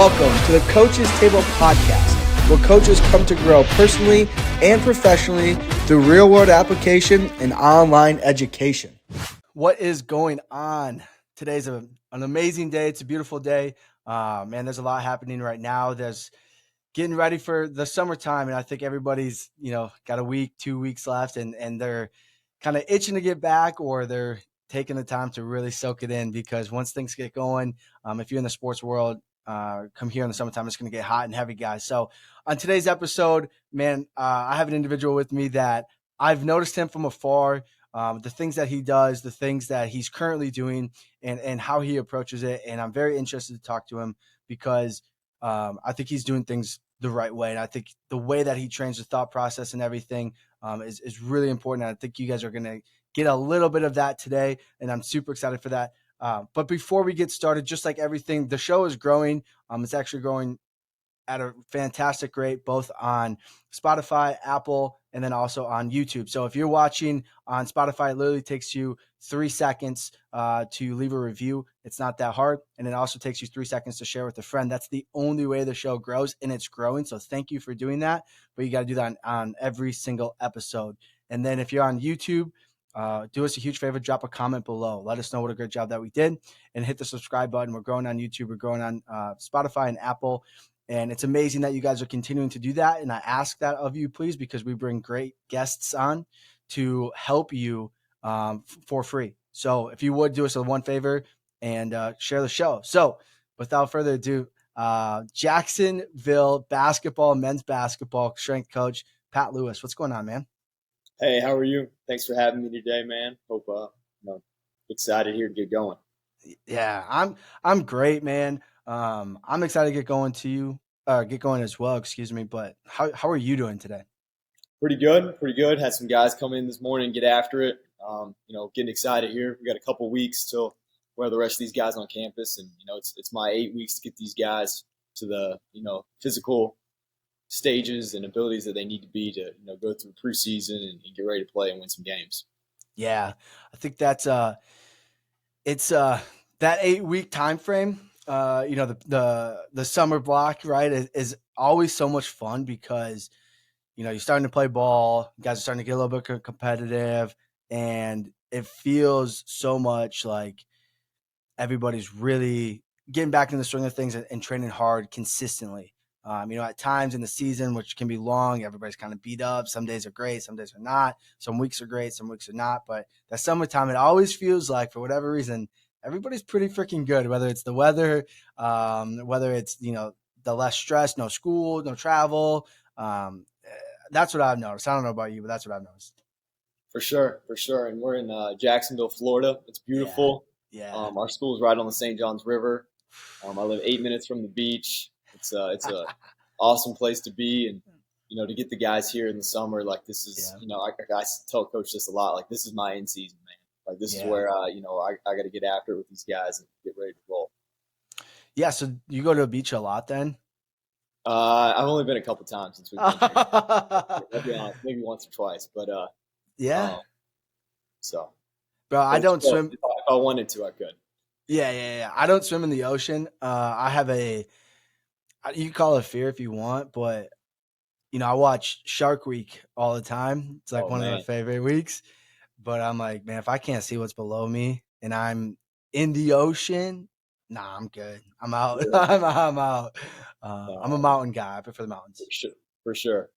Welcome to the Coach's Table Podcast, where coaches come to grow personally and professionally through real-world application and online education. What is going on? Today's an amazing day. It's a beautiful day. Man, there's a lot happening right now. There's getting ready for the summertime, and I think everybody's, got a week, 2 weeks left, and they're kind of itching to get back, or they're taking the time to really soak it in, because once things get going, if you're in the sports world, come here in the summertime, it's going to get hot and heavy, guys. So on today's episode, man, I have an individual with me that I've noticed him from afar, the things that he does, the things that he's currently doing, and how he approaches it. And I'm very interested to talk to him because I think he's doing things the right way. And I think the way that he trains the thought process and everything is really important. And I think you guys are going to get a little bit of that today, and I'm super excited for that. But before we get started, just like everything, the show is growing. It's actually growing at a fantastic rate, both on Spotify, Apple, and then also on YouTube. So if you're watching on Spotify, it literally takes you 3 seconds to leave a review. It's not that hard. And it also takes you 3 seconds to share with a friend. That's the only way the show grows, and it's growing. So thank you for doing that. But you got to do that on every single episode. And then if you're on YouTube, do us a huge favor, drop a comment below. Let us know what a great job that we did, and hit the subscribe button. We're growing on YouTube. We're growing on Spotify and Apple. And it's amazing that you guys are continuing to do that. And I ask that of you, please, because we bring great guests on to help you for free. So if you would do us a one favor and share the show. So without further ado, Jacksonville men's basketball strength coach, Pat Lewis. What's going on, man? Hey, how are you? Thanks for having me today, man. Hope excited here to get going. Yeah, I'm great, man. I'm excited to get going as well, excuse me. But how are you doing today? Pretty good. Had some guys come in this morning, get after it. Getting excited here. We got a couple weeks till where the rest of these guys on campus, and it's my 8 weeks to get these guys to the physical stages and abilities that they need to be to go through preseason and get ready to play and win some games. Yeah, I think that's it's that 8-week time frame. The summer block, right, is always so much fun because you're starting to play ball, you guys are starting to get a little bit competitive, and it feels so much like everybody's really getting back in the swing of things and training hard consistently. At times in the season, which can be long, everybody's kind of beat up. Some days are great, some days are not. Some weeks are great, some weeks are not. But that summertime, it always feels like, for whatever reason, everybody's pretty freaking good, whether it's the weather, whether it's, the less stress, no school, no travel. That's what I've noticed. I don't know about you, but that's what I've noticed. For sure. And we're in Jacksonville, Florida. It's beautiful. Yeah. Our school is right on the St. Johns River. I live 8 minutes from the beach. It's a awesome place to be, and to get the guys here in the summer, like this is I tell coach this a lot, like this is my in season, man. Like this is where I got to get after it with these guys and get ready to roll. Yeah, so you go to the beach a lot then? I've only been a couple times since we've been here. I'll be honest, maybe once or twice, but so. Bro, I don't swim. If I wanted to, I could. Yeah. I don't swim in the ocean. I have you can call it a fear if you want, but I watch Shark Week all the time. It's like one of my favorite weeks. But I'm like, man, if I can't see what's below me and I'm in the ocean, nah, I'm good. I'm out. Yeah. I'm out. I'm a mountain guy. I prefer the mountains. For sure.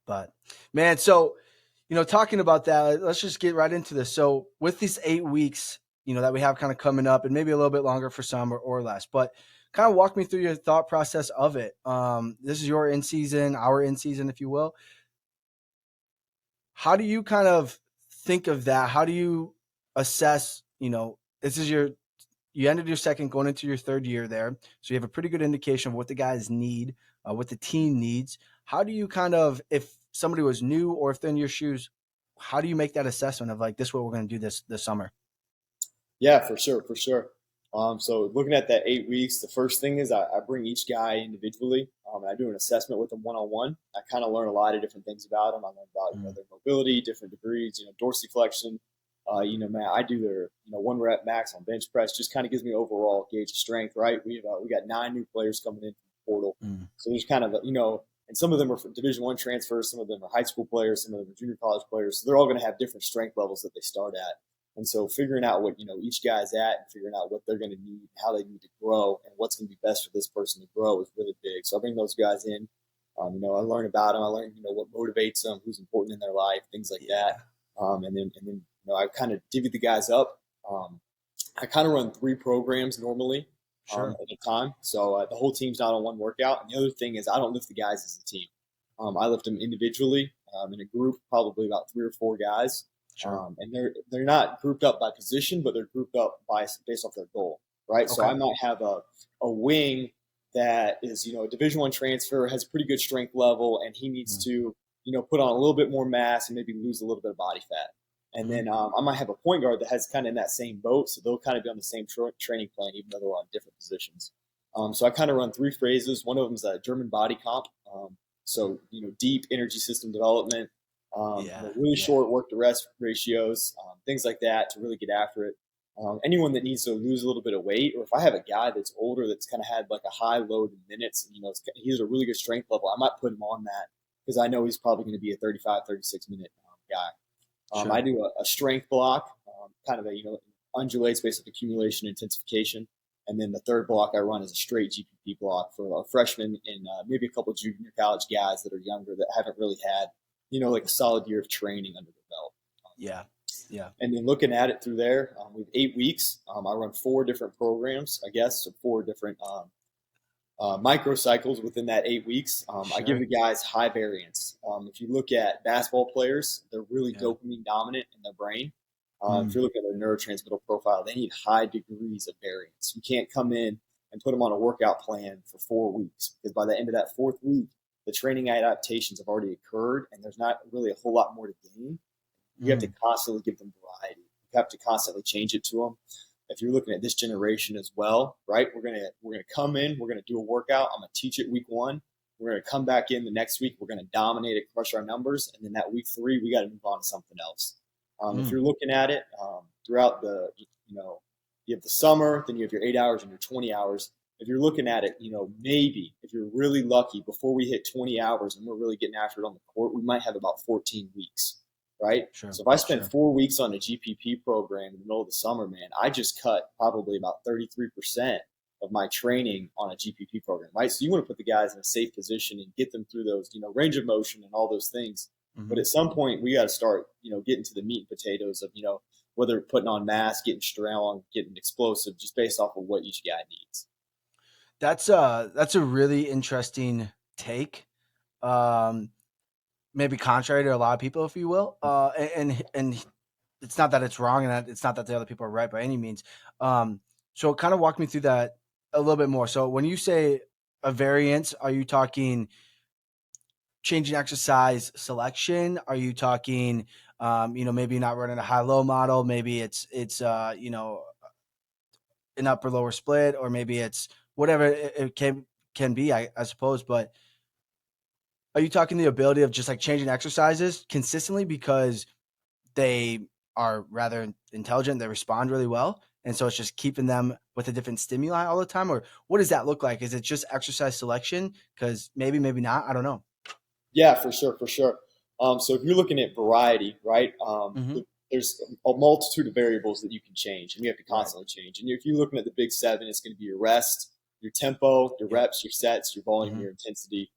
But man, so talking about that, let's just get right into this. So with these 8 weeks, that we have kind of coming up, and maybe a little bit longer for some or less, but kind of walk me through your thought process of it. This is your in season, our in season, if you will. How do you kind of think of that? How do you assess, this is you ended your second, going into your third year there. So you have a pretty good indication of what the guys need, what the team needs. How do you kind of, if somebody was new or if they're in your shoes, how do you make that assessment of like, this is what we're going to do this summer? Yeah, for sure. So looking at that 8 weeks, the first thing is I bring each guy individually. And I do an assessment with them one-on-one. I kind of learn a lot of different things about them. I learn about their mobility, different degrees, dorsiflexion, Man, I do their, 1 rep max on bench press, just kind of gives me overall gauge of strength, right? We got 9 new players coming in from the portal. So there's kind of, and some of them are from Division I transfers, some of them are high school players, some of them are junior college players. So they're all going to have different strength levels that they start at. And so figuring out what, each guy's at and figuring out what they're going to need, how they need to grow, and what's going to be best for this person to grow is really big. So I bring those guys in. I learn about them. I learn, what motivates them, who's important in their life, things like that. And then I kind of divvy the guys up. I kind of run 3 programs normally at a time. So the whole team's not on one workout. And the other thing is I don't lift the guys as a team. I lift them individually in a group, probably about 3 or 4 guys. And they're not grouped up by position, but they're grouped up based off their goal, right? Okay. So I might have a wing that is, a Division I transfer, has a pretty good strength level, and he needs to, put on a little bit more mass and maybe lose a little bit of body fat. And then I might have a point guard that has kind of in that same boat, so they'll kind of be on the same training plan, even though they're on different positions. So I kind of run 3 phases. One of them is a German body comp. So, deep energy system development, really short work to rest ratios, things like that to really get after it. Anyone that needs to lose a little bit of weight, or if I have a guy that's older that's kind of had like a high load in minutes, and, he has a really good strength level, I might put him on that because I know he's probably going to be a 35, 36-minute guy. I do a strength block, kind of undulates based on accumulation intensification. And then the third block I run is a straight GPP block for our freshmen and maybe a couple of junior college guys that are younger that haven't really had, like a solid year of training under their belt. Yeah. And then looking at it through there, we have 8 weeks. I run 4 different programs, I guess, so 4 different microcycles within that 8 weeks. I give the guys high variance. If you look at basketball players, they're really dopamine dominant in their brain. If you look at their neurotransmitter profile, they need high degrees of variance. You can't come in and put them on a workout plan for 4 weeks because by the end of that 4th week, the training adaptations have already occurred and there's not really a whole lot more to gain. You have to constantly give them variety. You have to constantly change it to them. If you're looking at this generation as well, right? We're gonna come in, we're gonna do a workout. I'm gonna teach it week 1. We're gonna come back in the next week. We're gonna dominate it, crush our numbers, and then that week 3, we got to move on to something else. If you're looking at it throughout the, you have the summer, then you have your 8 hours and your 20 hours. If you're looking at it, maybe if you're really lucky, before we hit 20 hours and we're really getting after it on the court, we might have about 14 weeks. Right? So if I spend 4 weeks on a GPP program in the middle of the summer, man, I just cut probably about 33% of my training on a GPP program, right? So you want to put the guys in a safe position and get them through those, range of motion and all those things. But at some point we got to start, getting to the meat and potatoes of, whether putting on mass, getting strong, getting explosive, just based off of what each guy needs. That's a really interesting take. Maybe contrary to a lot of people, if you will. And it's not that it's wrong and it's not that the other people are right by any means. So kind of walk me through that a little bit more. So when you say a variance, are you talking changing exercise selection? Are you talking, maybe not running a high-low model? Maybe it's an upper lower split, or maybe it's whatever it can be, I suppose. But are you talking the ability of just like changing exercises consistently because they are rather intelligent, they respond really well, and so it's just keeping them with a different stimuli all the time? Or what does that look like? Is it just exercise selection? Because maybe not. I don't know. Yeah, for sure. So if you're looking at variety, right, there's a multitude of variables that you can change, and you have to constantly change. And if you're looking at the big 7, it's going to be your rest, your tempo, your reps, your sets, your volume, your intensity,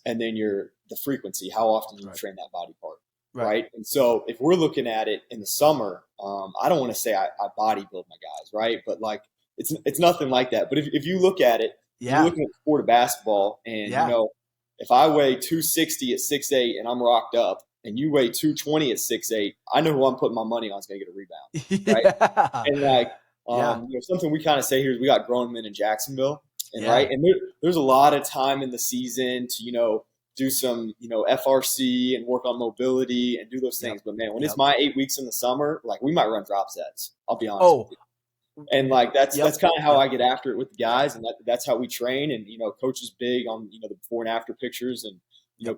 and then the frequency, how often you train that body part, right? And so if we're looking at it in the summer, I don't want to say I bodybuild my guys, right? But like it's nothing like that. But if you look at it, you're looking at the sport of basketball, and if I weigh 260 at 6'8" and I'm rocked up, and you weigh 220 at 6'8", I know who I'm putting my money on is going to get a rebound, right? And like something we kind of say here is we got grown men in Jacksonville. And right. And there's a lot of time in the season to, do some, FRC and work on mobility and do those things. But man, when it's my 8 weeks in the summer, like we might run drop sets. I'll be honest with you. And like, that's kind of how I get after it with the guys. And that's how we train. And, coach is big on, the before and after pictures and,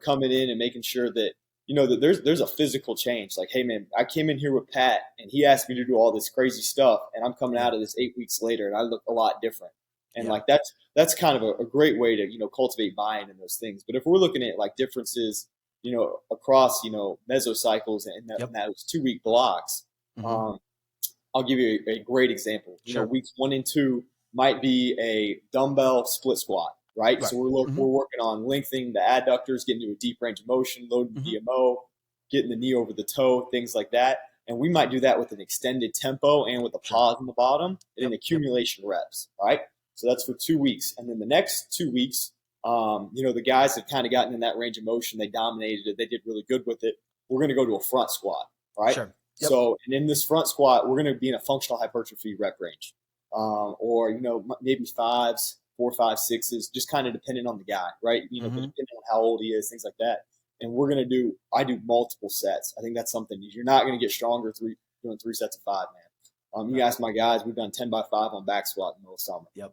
coming in and making sure that, that there's a physical change. Like, hey man, I came in here with Pat and he asked me to do all this crazy stuff, and I'm coming out of this 8 weeks later and I look a lot different. And like that's kind of a great way to cultivate buy-in in those things. But if we're looking at like differences, across mesocycles and those 2 week blocks, I'll give you a great example. Weeks 1 and 2 might be a dumbbell split squat, right? So we're working on lengthening the adductors, getting to a deep range of motion, loading the DMO, getting the knee over the toe, things like that. And we might do that with an extended tempo and with a pause in the bottom and an accumulation reps, right? So that's for 2 weeks. And then the next 2 weeks, the guys have kind of gotten in that range of motion. They dominated it. They did really good with it. We're going to go to a front squat, right? Sure. Yep. So, and in this front squat, we're going to be in a functional hypertrophy rep range, or maybe 5s, 4, 5, 6s, just kind of depending on the guy, right? Depending on how old he is, things like that. And I do multiple sets. I think that's something you're not going to get stronger doing 3 sets of 5, man. You ask my guys, we've done 10 by 5 on back squat in the middle of summer. Yep.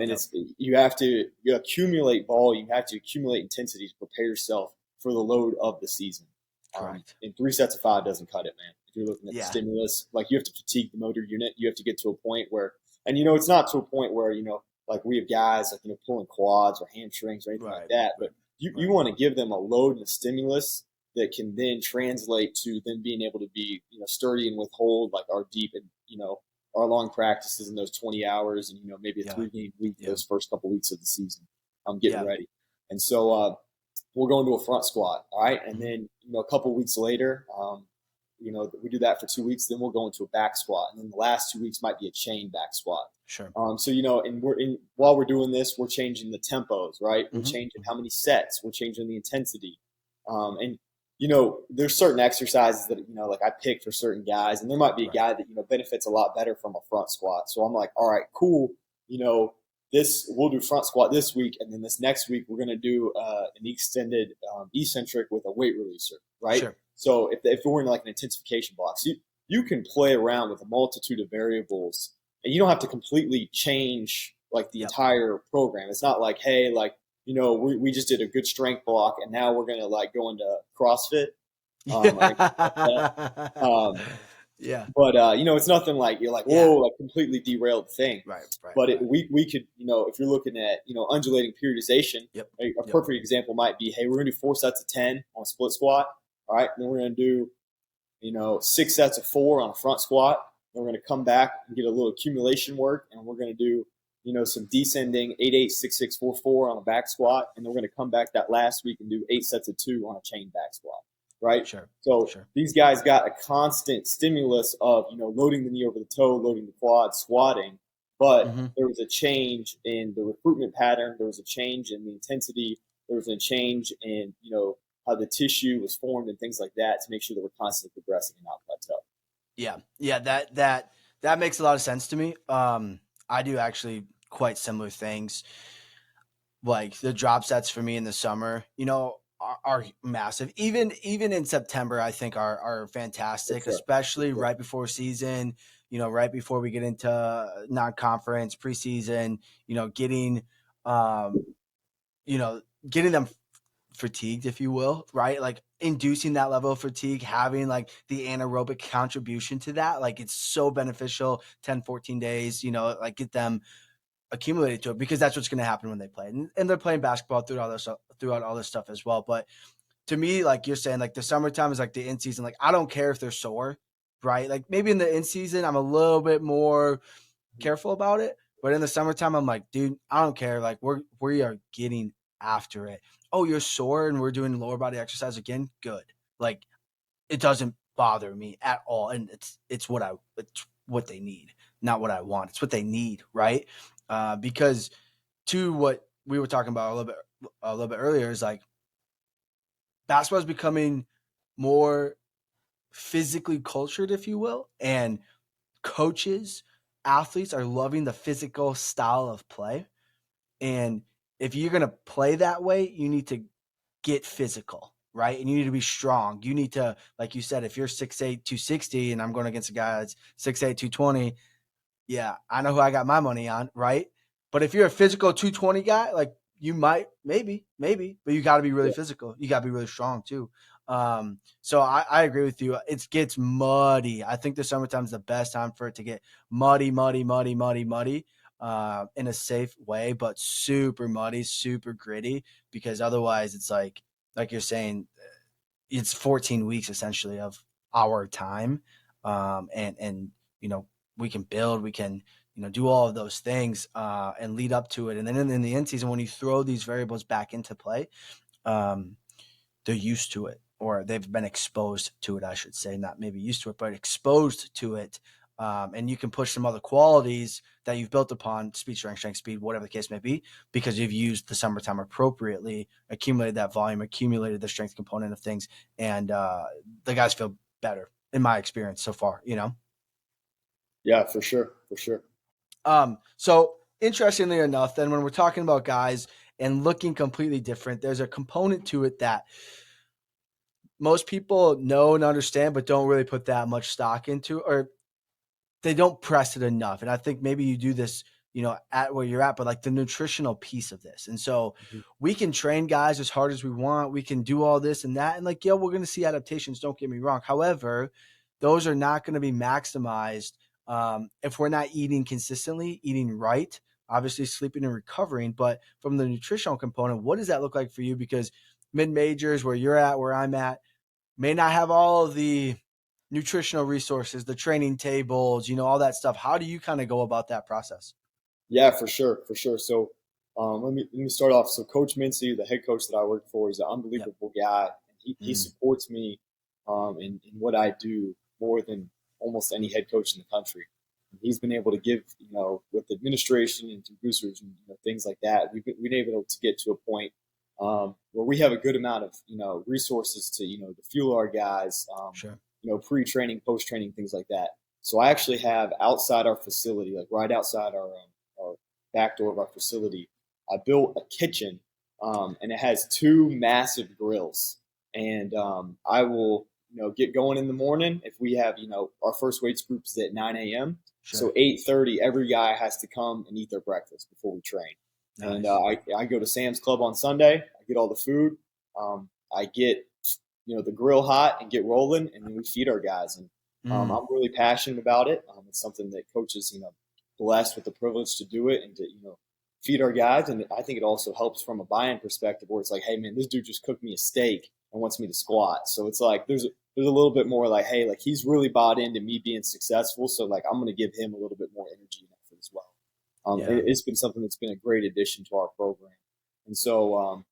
It's you have to accumulate volume, you have to accumulate intensity to prepare yourself for the load of the season. And 3 sets of 5 doesn't cut it, man. If you're looking at the stimulus, like you have to fatigue the motor unit. You have to get to a point where, and it's not to a point where like we have guys like pulling quads or hamstrings or anything like that. But you want to give them a load and a stimulus that can then translate to them being able to be sturdy and withhold like our deep and our long practices in those 20 hours and maybe a 3-game week those first couple weeks of the season. I'm getting ready, and so we'll go into a front squat, all right, and then a couple weeks later, we do that for 2 weeks. Then we'll go into a back squat, and then the last 2 weeks might be a chain back squat. Sure. So and while we're doing this, we're changing the tempos, right? We're changing how many sets. We're changing the intensity, and there's certain exercises that like I pick for certain guys, and there might be a guy that benefits a lot better from a front squat. So I'm like, all right, cool. We'll do front squat this week, and then this next week we're going to do an extended eccentric with a weight releaser, right? Sure. So if we're in like an intensification block, so you can play around with a multitude of variables, and you don't have to completely change like the entire program. It's not like, hey, like we just did a good strength block, and now we're going to like go into CrossFit. Yeah. But it's nothing like you're like, whoa, like completely derailed thing. Right. But we could, if you're looking at undulating periodization, a perfect example might be, hey, we're gonna do 4 sets of 10 on a split squat. All right, and then we're gonna do 6 sets of 4 on a front squat. And we're gonna come back and get a little accumulation work, and we're gonna do some descending 8-8, 6-6, 4-4 on a back squat, and then we're gonna come back that last week and do 8 sets of 2 on a chain back squat. Right. Sure. So these guys got a constant stimulus of, loading the knee over the toe, loading the quad, squatting. But there was a change in the recruitment pattern. There was a change in the intensity. There was a change in, how the tissue was formed and things like that to make sure that we're constantly progressing and not plateau. Yeah. Yeah. That makes a lot of sense to me. I do actually quite similar things. Like the drop sets for me in the summer, are massive. Even in September, I think are fantastic, especially right before season, right before we get into non-conference preseason, getting them fatigued, if you will, right? Like inducing that level of fatigue, having like the anaerobic contribution to that. Like it's so beneficial, 10, 14 days, like get them accumulated to it, because that's what's going to happen when they play. And they're playing basketball throughout all this stuff as well. But to me, like you're saying, like the summertime is like the in season. Like I don't care if they're sore, right? Like maybe in the in season, I'm a little bit more careful about it. But in the summertime, I'm like, dude, I don't care. Like we are getting after it. Oh, you're sore and we're doing lower body exercise again. Good. Like it doesn't bother me at all. And it's what they need, not what I want. It's what they need. Right. Because to what we were talking about a little bit earlier is like basketball is becoming more physically cultured, if you will, and coaches, athletes are loving the physical style of play. And if you're going to play that way, you need to get physical, right? And you need to be strong. You need to, like you said, if you're 6'8", 260, and I'm going against a guy that's 6'8", 220, yeah, I know who I got my money on, right? But if you're a physical 220 guy, like you might, maybe, but you got to be really physical. You got to be really strong too. So I agree with you. It gets muddy. I think the summertime is the best time for it to get muddy, in a safe way, but super muddy, super gritty, because otherwise it's like you're saying, it's 14 weeks essentially of our time. And, we can build, we can, do all of those things, and lead up to it. And then in the end season, when you throw these variables back into play, um, they're used to it, or they've been exposed to it, I should say, not maybe used to it, but exposed to it. And you can push some other qualities that you've built upon, speed, strength, speed, whatever the case may be, because you've used the summertime appropriately, accumulated that volume, accumulated the strength component of things, and the guys feel better, in my experience so far, Yeah, for sure, for sure. So interestingly enough, then when we're talking about guys and looking completely different, there's a component to it that most people know and understand, but don't really put that much stock into, or they don't press it enough. And I think maybe you do this, at where you're at, but like the nutritional piece of this. And so we can train guys as hard as we want. We can do all this and that. And like, we're going to see adaptations. Don't get me wrong. However, those are not going to be maximized if we're not eating consistently, eating right, obviously sleeping and recovering. But from the nutritional component, what does that look like for you? Because mid-majors, where you're at, where I'm at, may not have all of the nutritional resources, the training tables, all that stuff. How do you kind of go about that process? Yeah, for sure, for sure. So let me start off. So Coach Mincy, the head coach that I work for, is an unbelievable guy. He supports me in what I do more than almost any head coach in the country. He's been able to give, with administration and through boosters and things like that, we've been able to get to a point where we have a good amount of, resources to fuel our guys, Sure. Pre-training, post-training, things like that. So I actually have outside our facility, like right outside our back door of our facility, I built a kitchen, and it has two massive grills. And I will, get going in the morning if we have, our first weights group is at 9 a.m. Sure. So 8:30, every guy has to come and eat their breakfast before we train. Nice. And I go to Sam's Club on Sunday. I get all the food. I get the grill hot and get rolling, and then we feed our guys. And I'm really passionate about it. It's something that coaches, blessed with the privilege to do it and to, feed our guys. And I think it also helps from a buy-in perspective where it's like, hey, man, this dude just cooked me a steak and wants me to squat. So it's like there's a little bit more like, hey, like he's really bought into me being successful. So like I'm going to give him a little bit more energy and effort as well. It's been something that's been a great addition to our program. And so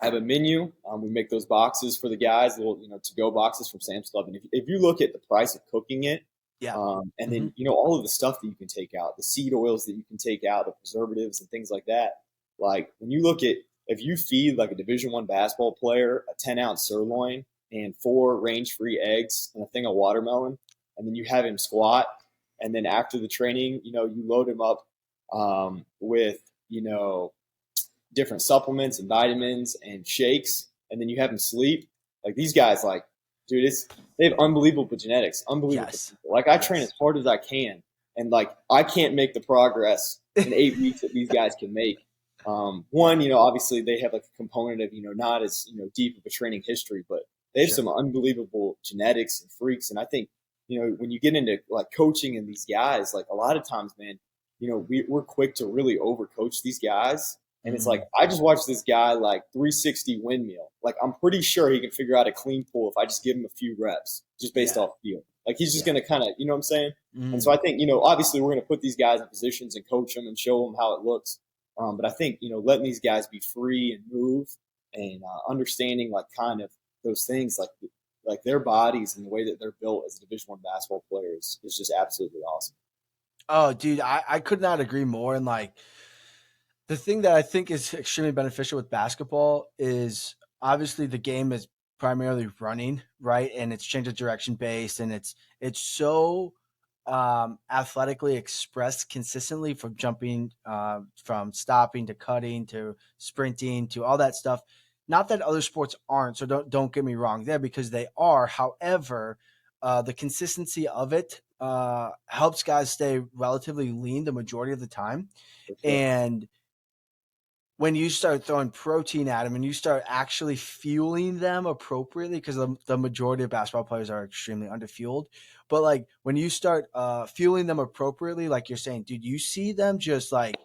I have a menu. We make those boxes for the guys, little to-go boxes from Sam's Club. And if you look at the price of cooking it, and then all of the stuff that you can take out, the seed oils that you can take out, the preservatives and things like that. Like when you look at if you feed like a Division I basketball player a 10-ounce sirloin and 4 range-free eggs and a thing of watermelon, and then you have him squat, and then after the training, you load him up with different supplements and vitamins and shakes, and then you have them sleep. Like these guys, like, dude, they have unbelievable genetics, unbelievable. Yes. Like I train as hard as I can, and like I can't make the progress in 8 weeks that these guys can make. One, obviously they have like a component of not as deep of a training history, but they have some unbelievable genetics and freaks. And I think when you get into like coaching and these guys, like a lot of times, man, we're quick to really overcoach these guys. And it's like, I just watched this guy like 360 windmill. Like, I'm pretty sure he can figure out a clean pull if I just give him a few reps just based off feel. Like, he's just going to kind of, you know what I'm saying? And so I think, obviously we're going to put these guys in positions and coach them and show them how it looks. But I think, letting these guys be free and move and understanding like kind of those things like their bodies and the way that they're built as a Division I basketball player is just absolutely awesome. Oh, dude, I could not agree more. And like, the thing that I think is extremely beneficial with basketball is obviously the game is primarily running, right? And it's change of direction based, and it's so athletically expressed consistently, from jumping, from stopping to cutting to sprinting to all that stuff. Not that other sports aren't, so don't get me wrong there, because they are. However, the consistency of it helps guys stay relatively lean the majority of the time, and when you start throwing protein at them and you start actually fueling them appropriately, because the majority of basketball players are extremely underfueled, but like when you start fueling them appropriately, like you're saying, dude, you see them just like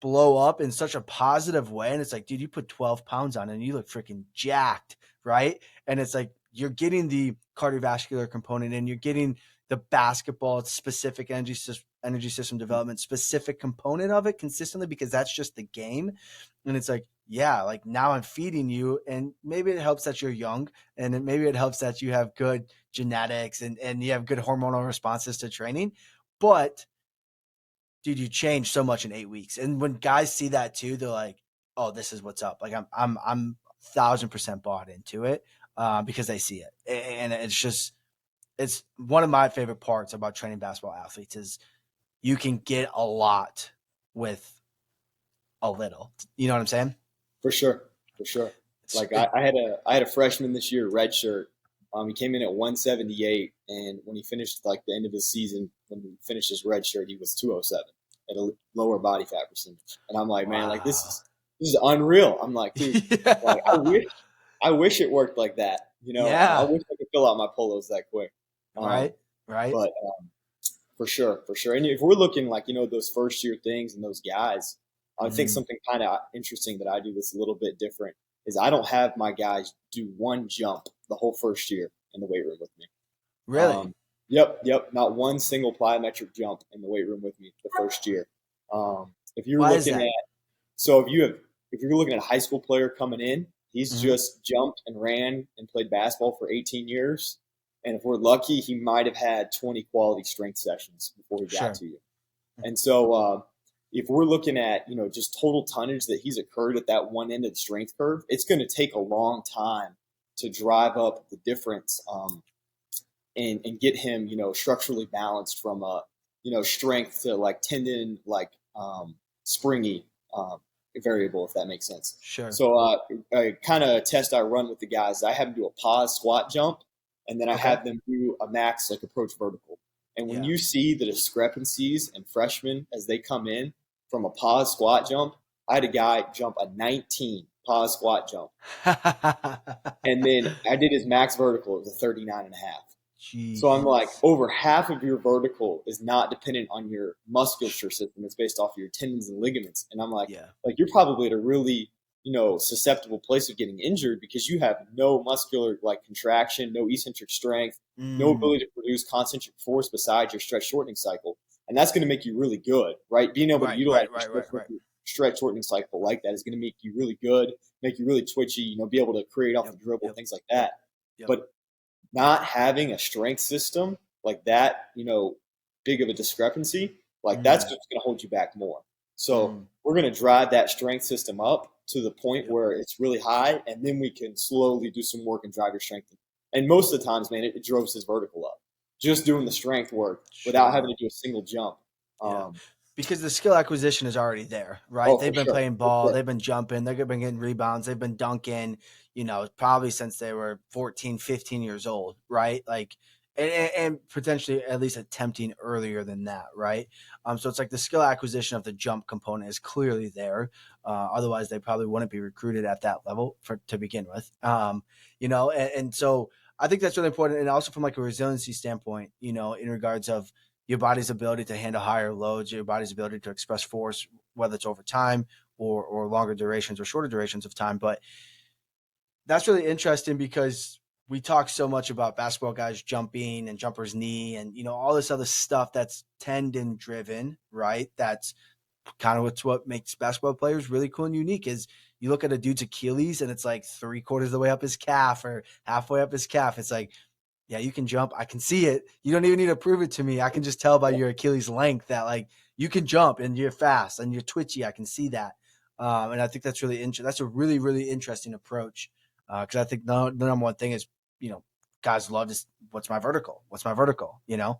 blow up in such a positive way. And it's like, dude, you put 12 pounds on and you look freaking jacked, right? And it's like you're getting the cardiovascular component and you're getting the basketball specific energy system development specific component of it consistently, because that's just the game. And it's like, yeah, like now I'm feeding you, and maybe it helps that you're young, and maybe it helps that you have good genetics and you have good hormonal responses to training. But dude, you changed so much in 8 weeks. And when guys see that too, they're like, oh, this is what's up. Like I'm 1,000% bought into it because they see it. And it's one of my favorite parts about training basketball athletes is you can get a lot with a little. You know what I'm saying? For sure. Like I had a freshman this year, red shirt. He came in at 178, and when he finished like the end of his season, when he finished his red shirt, he was 207 at a lower body fat percentage. And I'm like, man, like this is unreal. I'm like, dude, Yeah. like I wish it worked like that. You know, Yeah. I wish I could fill out my polos that quick. Right. But for sure. And if we're looking like, you know, those first year things and those guys, I think something kind of interesting that I do that's a little bit different is I don't have my guys do one jump the whole first year in the weight room with me. Really? Yep. Not one single plyometric jump in the weight room with me the first year. If you're Why looking at, so if you're looking at a high school player coming in, he's just jumped and ran and played basketball for 18 years. And if we're lucky, he might have had 20 quality strength sessions before he got to you. And so if we're looking at, you know, just total tonnage that he's occurred at that one end of the strength curve, it's going to take a long time to drive up the difference and get him, you know, structurally balanced from you know, strength to like tendon, like springy variable, if that makes sense. Sure. So a kind of test I run with the guys, I have them do a pause squat jump, and then I have them do a max like approach vertical. And when you see the discrepancies in freshmen as they come in from a pause squat jump, I had a guy jump a 19 pause squat jump. And then I did his max vertical. It was a 39 and a half. Jeez. So I'm like, over half of your vertical is not dependent on your musculature system. It's based off of your tendons and ligaments. And I'm like, you're probably at a really, you know, susceptible place of getting injured because you have no muscular like contraction, no eccentric strength, no ability to produce concentric force besides your stretch shortening cycle. And that's going to make you really good, right? Being able to utilize your stretch shortening cycle like that is going to make you really good, make you really twitchy, you know, be able to create off the dribble, things like that. But not having a strength system like that, you know, big of a discrepancy, like that's just going to hold you back more. So we're going to drive that strength system up to the point where it's really high, and then we can slowly do some work and drive your strength. And most of the times, man, it drove his vertical up. Just doing the strength work without having to do a single jump. Because the skill acquisition is already there, right? They've been playing ball. They've been jumping. They've been getting rebounds. They've been dunking, you know, probably since they were 14, 15 years old, right? Like, and potentially at least attempting earlier than that, right? So it's like the skill acquisition of the jump component is clearly there. Otherwise, they probably wouldn't be recruited at that level to begin with, you know? And so I think that's really important. And also from like a resiliency standpoint, you know, in regards of your body's ability to handle higher loads, your body's ability to express force, whether it's over time or longer durations or shorter durations of time. But that's really interesting because we talk so much about basketball guys jumping and jumper's knee and, you know, all this other stuff that's tendon driven, right? That's kind of what makes basketball players really cool and unique is you look at a dude's Achilles and it's like 3/4 of the way up his calf or halfway up his calf. It's like, yeah, you can jump. I can see it. You don't even need to prove it to me. I can just tell by your Achilles length that like you can jump and you're fast and you're twitchy. I can see that. And I think that's really interesting. That's a really, really interesting approach. Cause I think the number one thing is, you know, guys love this. What's my vertical? You know,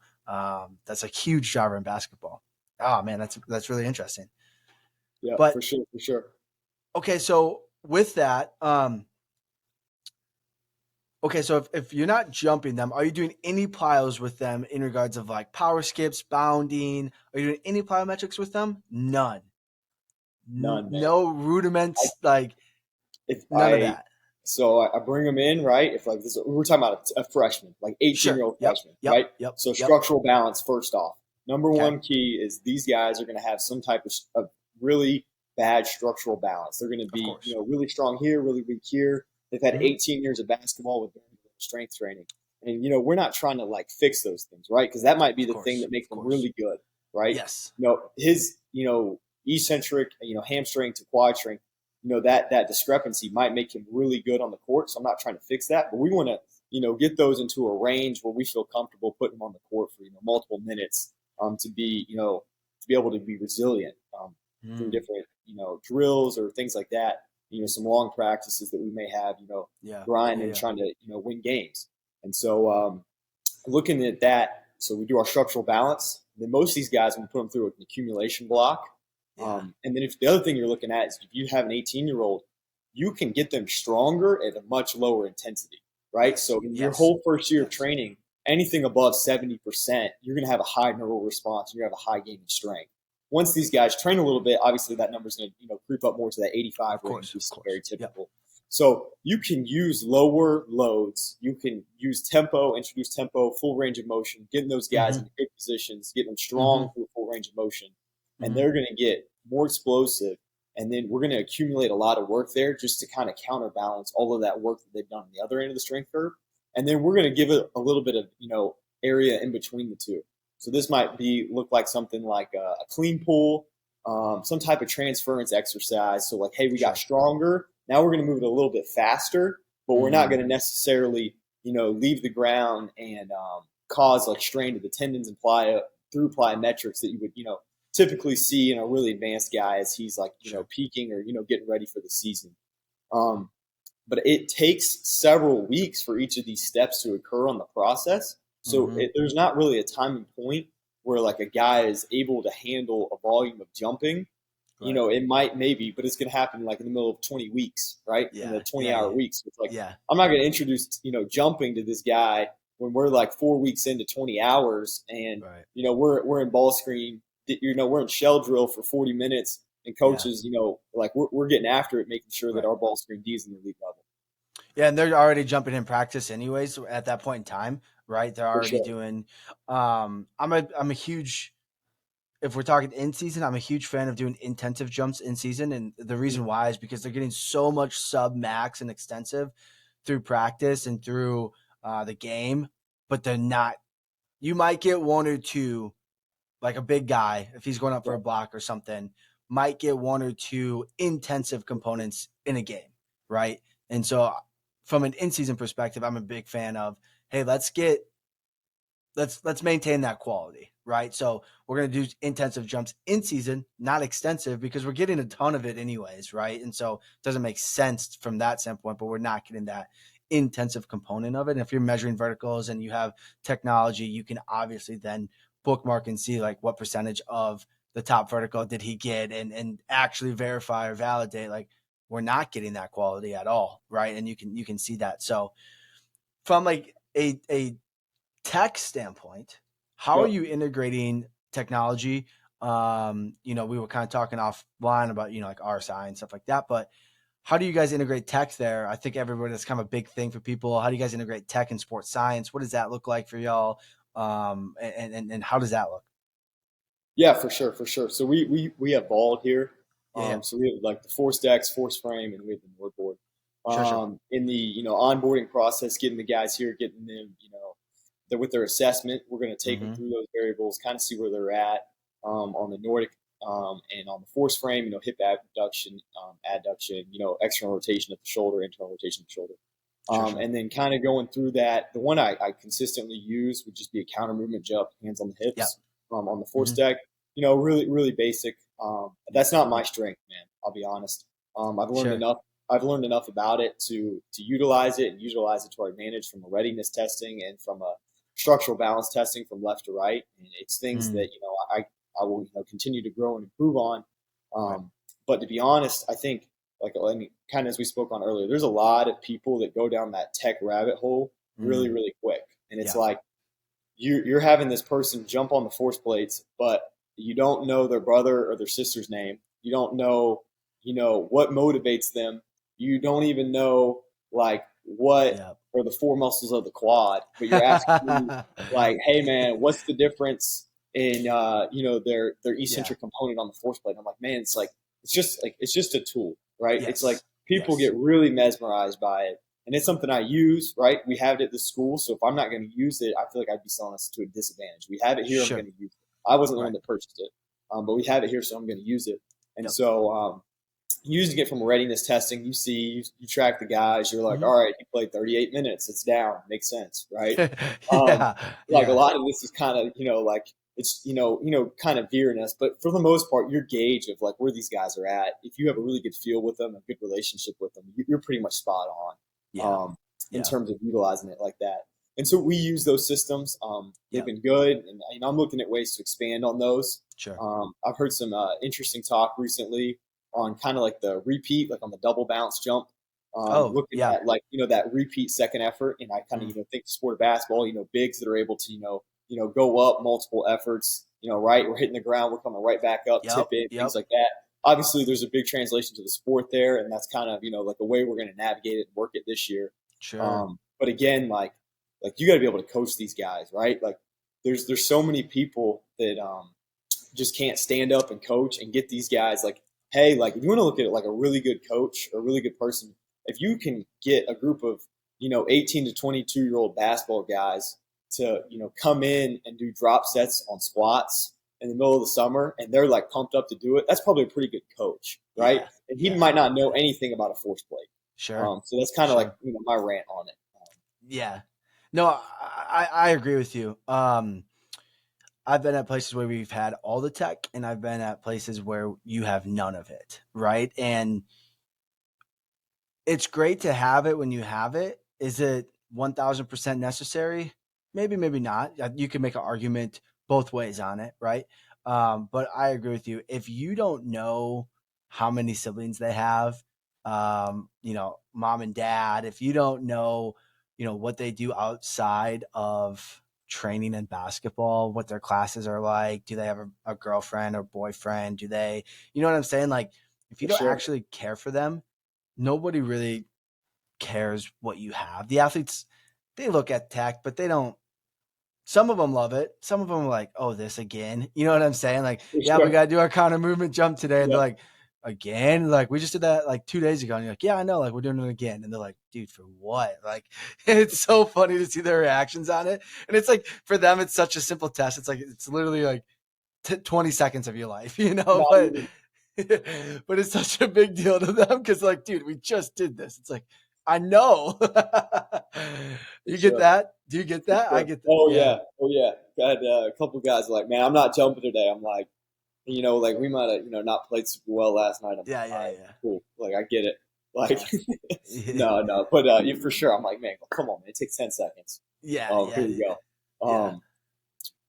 that's a huge driver in basketball. Oh man, that's really interesting. Yeah, but, for sure. Okay. So with that, okay, so if you're not jumping them, are you doing any plyos with them in regards of like power skips, bounding? Are you doing any plyometrics with them? None. None, man. No rudiments, If none of I that. So I bring them in, right? If like this, we're talking about a freshman, like 18-year-old Yep. freshman, Yep. right? Yep. So Yep. structural balance first off. Number Okay. one key is these guys are going to have some type of really bad structural balance. They're going to be, really strong here, really weak here. They've had 18 years of basketball with strength training, and we're not trying to like fix those things, right? Because that might be the thing that makes them really good, right? Yes. His eccentric, hamstring to quad strength, that discrepancy might make him really good on the court. So I'm not trying to fix that, but we want to, get those into a range where we feel comfortable putting them on the court for, multiple minutes, to be able to be resilient, through different, drills or things like that. Some long practices that we may have, grind and trying to, win games. And so, looking at that, so we do our structural balance. Then most of these guys, we put them through an accumulation block. And then if the other thing you're looking at is if you have an 18-year-old, you can get them stronger at a much lower intensity, right? So in your whole first year of training, anything above 70%, you're going to have a high neural response. You're going to have a high gain in strength. Once these guys train a little bit, obviously that number's going to creep up more to that 85 range, which is very typical. Yep. So you can use lower loads. You can use tempo, introduce tempo, full range of motion, getting those guys in good positions, getting them strong through full range of motion. And they're going to get more explosive. And then we're going to accumulate a lot of work there just to kind of counterbalance all of that work that they've done on the other end of the strength curve. And then we're going to give it a little bit of, area in between the two. So this might look like something like a clean pull, some type of transference exercise. So like, hey, we got stronger. Now we're going to move it a little bit faster, but we're not going to necessarily, leave the ground and cause like strain to the tendons and through plyometrics that you would, typically see in a really advanced guy as he's like, peaking or, getting ready for the season. But it takes several weeks for each of these steps to occur on the process. So there's not really a timing point where like a guy is able to handle a volume of jumping. Right. It might maybe, but it's going to happen like in the middle of 20 weeks, right? In the 20-hour weeks. It's like, I'm not going to introduce, jumping to this guy when we're like 4 weeks into 20 hours and, we're in ball screen, we're in shell drill for 40 minutes and coaches, like we're getting after it, making sure that our ball screen D is in the elite level. Yeah. And they're already jumping in practice anyways at that point in time, right? They're already doing, I'm a huge, if we're talking in season, I'm a huge fan of doing intensive jumps in season. And the reason why is because they're getting so much sub max and extensive through practice and through the game, but they're not, you might get one or two, like a big guy, if he's going up for a block or something, might get one or two intensive components in a game, right? And so from an in-season perspective, I'm a big fan of, hey, let's maintain that quality, right? So we're going to do intensive jumps in season, not extensive, because we're getting a ton of it anyways, right? And so it doesn't make sense from that standpoint, but we're not getting that intensive component of it. And if you're measuring verticals and you have technology, you can obviously then bookmark and see like what percentage of the top vertical did he get and actually verify or validate, like we're not getting that quality at all, right? And you can see that. So from like a tech standpoint, how are you integrating technology? We were kind of talking offline about, like RSI and stuff like that, but how do you guys integrate tech there? I think everybody, that's kind of a big thing for people. How do you guys integrate tech and sports science? What does that look like for y'all? And how does that look? Yeah, for sure. So we have Bald here. So we have like the force decks, force frame, and we have the board board. In the onboarding process, getting the guys here, getting them with their assessment, we're going to take them through those variables, kind of see where they're at on the Nordic and on the force frame. Hip abduction, adduction, external rotation of the shoulder, internal rotation of the shoulder. And then kind of going through that. The one I consistently use would just be a counter movement jump, hands on the hips. On the force deck, really, really basic. That's not my strength, man. I'll be honest. I've learned enough. I've learned enough about it to utilize it and utilize it to our advantage from a readiness testing and from a structural balance testing from left to right. And it's things that, I will continue to grow and improve on. But to be honest, I think kind of as we spoke on earlier, there's a lot of people that go down that tech rabbit hole really, really quick. And it's like, you're having this person jump on the force plates, but you don't know their brother or their sister's name. You don't know, what motivates them. You don't even know like what Yep. are the four muscles of the quad, but you're asking me like, hey man, what's the difference in their Yeah. eccentric component on the force plate? I'm like, man, it's just a tool, right? It's like Yes. people Yes. get really mesmerized by it. And it's something I use, right? We have it at the school. So if I'm not going to use it, I feel like I'd be selling us to a disadvantage. We have it here. I'm Sure. going to use it. I wasn't the one Right. that purchased it, but we have it here, so I'm going to use it. And Yep. so using it from readiness testing, you track the guys. You're like, Mhm. all right, he played 38 minutes. It's down. Makes sense, right? Yeah. Like a Yeah. lot of this is kind of, like it's, kind of veering us. But for the most part, your gauge of like where these guys are at, if you have a really good feel with them, a good relationship with them, you're pretty much spot on Yeah. in Yeah. terms of utilizing it like that. And so we use those systems. They've Yep. been good. And I'm looking at ways to expand on those. Sure. I've heard some interesting talk recently on kind of like the repeat, like on the double bounce jump. Oh, Looking yeah. at like that repeat second effort, and I kind of think the sport of basketball, bigs that are able to go up multiple efforts. Right, we're hitting the ground, we're coming right back up, tip Yep. in, Yep. things like that. Obviously, there's a big translation to the sport there, and that's kind of like the way we're going to navigate it and work it this year. Sure. But again, like you got to be able to coach these guys, right? Like there's so many people that just can't stand up and coach and get these guys like, hey, like if you want to look at it like a really good coach or a really good person, if you can get a group of 18 to 22-year-old basketball guys to come in and do drop sets on squats in the middle of the summer, and they're like pumped up to do it, that's probably a pretty good coach, right? Yeah. And he Yeah. might not know anything about a force plate. Sure. So that's kind of Sure. like my rant on it. Yeah. No, I agree with you. I've been at places where we've had all the tech, and I've been at places where you have none of it, right? And it's great to have it when you have it. Is it 1000% necessary? Maybe, maybe not. You can make an argument both ways on it, right? But I agree with you. If you don't know how many siblings they have, mom and dad, if you don't know, what they do outside of training and basketball, what their classes are like, do they have a girlfriend or boyfriend? Do they, you know what I'm saying? Like, if you For don't sure. actually care for them, nobody really cares what you have. The athletes, they look at tech, but they don't. Some of them love it. Some of them are like, "Oh, this again." You know what I'm saying? Like, For yeah, we sure. got to do our counter movement jump today, and Yeah. they're like, "Again?" Like, we just did that like 2 days ago, and you're like, "Yeah, I know." Like, we're doing it again, and they're like, "Dude, for what?" Like, it's so funny to see their reactions on it, and it's like for them, it's such a simple test. It's like it's literally like 20 seconds of your life, Not but even, but it's such a big deal to them because, like, dude, we just did this. It's like, I know. for You get sure. that? Do you get that? I Sure. get that. Oh Yeah. yeah, oh yeah. Got a couple guys like, man, I'm not jumping today. I'm like, like we might have, not played super well last night. I'm like, Yeah. all Yeah. right, Yeah. cool. Like I get it. Like, Yeah. no, but yeah, for sure. I'm like, man, come on, man. It takes 10 seconds. Yeah. Here Yeah. we go. Yeah.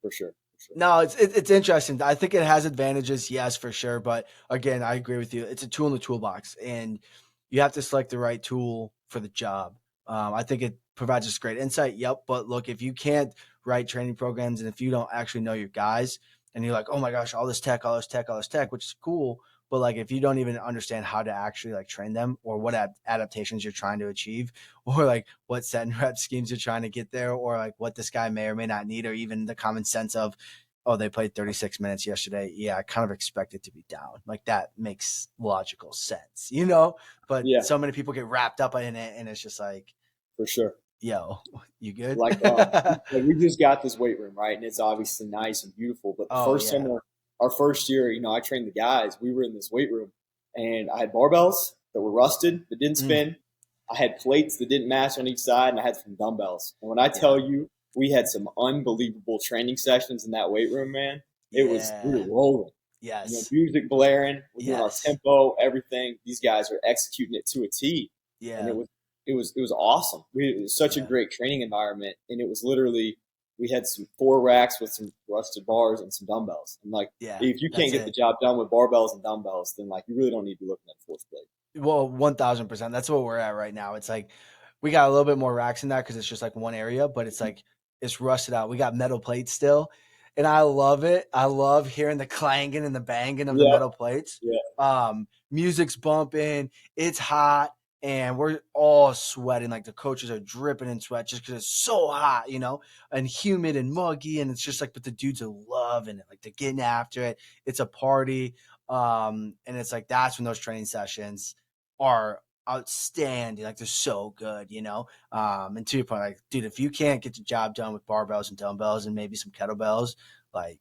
For sure, for sure. No, it's interesting. I think it has advantages, yes, for sure. But again, I agree with you. It's a tool in the toolbox, and you have to select the right tool for the job. I think it provides us great insight. Yep. But look, if you can't write training programs, and if you don't actually know your guys, and you're like, oh my gosh, all this tech, all this tech, all this tech, which is cool. But like, if you don't even understand how to actually like train them, or what adaptations you're trying to achieve, or like what set and rep schemes you're trying to get there, or like what this guy may or may not need, or even the common sense of, oh, they played 36 minutes yesterday. Yeah, I kind of expect it to be down. Like that makes logical sense, But Yeah, so many people get wrapped up in it, and it's just like, for sure. yo, you good? Like, like we just got this weight room, right? And it's obviously nice and beautiful. But the Oh first yeah. summer, our first year, I trained the guys. We were in this weight room, and I had barbells that were rusted that didn't Mm, spin. I had plates that didn't match on each side, and I had some dumbbells. And when I yeah. tell you, we had some unbelievable training sessions in that weight room, man. We Yeah. were rolling. Yes. Music blaring. We're doing our Yes. tempo, everything. These guys are executing it to a T, and Yeah. it was awesome. It was such a Yeah. great training environment, and it was literally we had some 4 racks with some rusted bars and some dumbbells. And like, Yeah. if you can't That's get the it. job done with barbells and dumbbells, then like you really don't need to be looking at a force plate. Well, 1000%. That's what we're at right now. It's like we got a little bit more racks in that because it's just like one area, but it's like it's rusted out. We got metal plates still, and I love it. I love hearing the clanging and the banging of the Yeah, metal plates. yeah. Music's bumping, it's hot, and we're all sweating. Like the coaches are dripping in sweat just because it's so hot, and humid and muggy. And it's just like, but the dudes are loving it. Like they're getting after it. It's a party. And it's like, that's when those training sessions are outstanding. Like they're so good, and to your point, like, dude, if you can't get the job done with barbells and dumbbells and maybe some kettlebells, like,